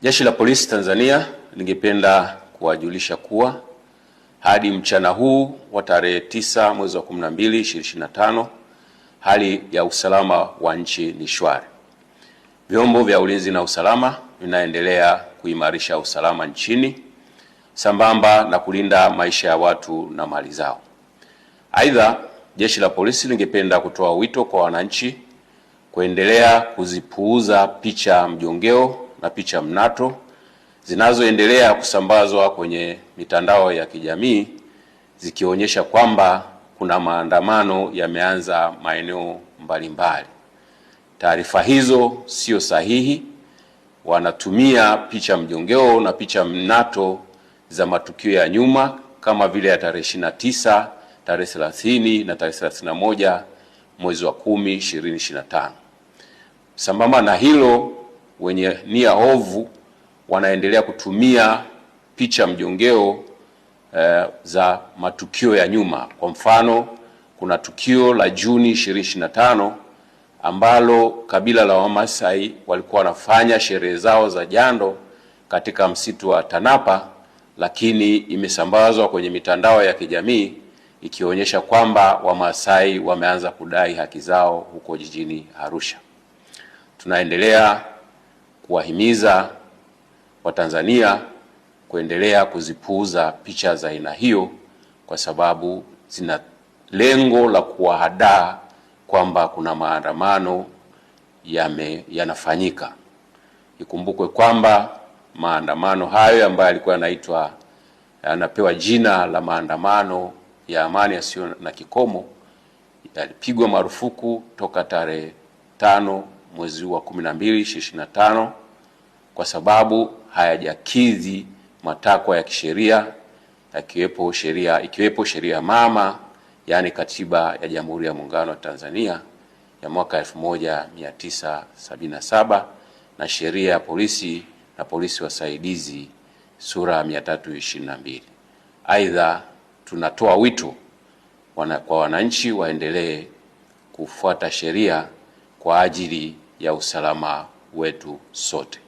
Jeshi la Polisi Tanzania lingependa kuwajulisha kuwa hadi mchana huu wa tarehe 9 mwezi wa 12 2025 hali ya usalama wa nchi ni shwari. Vyombo vya ulinzi na usalama vinaendelea kuimarisha usalama nchini sambamba na kulinda maisha ya watu na mali zao. Aidha, Jeshi la Polisi lingependa kutoa wito kwa wananchi kuendelea kuzipuuza picha mjongeo na picha mnato zinazoendelea kusambazwa kwenye mitandao ya kijamii zikionyesha kwamba kuna maandamano yameanza maeneo mbalimbali. Taarifa hizo sio sahihi. Wanatumia picha mjongeo na picha mnato za matukio ya nyuma kama vile ya tarehe 29, tarehe 30 na tarehe 31 mwezi wa 10 2025. Sambamba na hilo, wenye nia ovu wanaendelea kutumia picha mjongeo za matukio ya nyuma. Kwa mfano, kuna tukio la Juni 2025 ambalo kabila la Wamasai walikuwa wanafanya sherehe zao za jando katika msitu wa Tanapa, lakini imesambazwa kwenye mitandao ya kijamii ikionyesha kwamba Wamasai wameanza kudai haki zao huko jijini Arusha. Tunaendelea kuwahimiza Watanzania kuendelea kuzipuuza picha za aina hiyo kwa sababu zina lengo la kuwahadaa kwamba kuna maandamano yanafanyika. Ikumbukwe kwamba maandamano hayo ambayo yalikuwa yanapewa jina la maandamano ya amani yasiyo na kikomo yalipigwa marufuku toka tarehe 5 mwezi wa 12 2025 kwa sababu hayajakidhi matakwa ya kisheria ikiwepo sheria mama, yani Katiba ya Jamhuri ya Muungano wa Tanzania ya mwaka 1977 na sheria ya polisi na polisi wasaidizi sura 322. Aidha, tunatoa wito kwa wananchi waendelee kufuata sheria kwa ajili ya usalama wetu sote.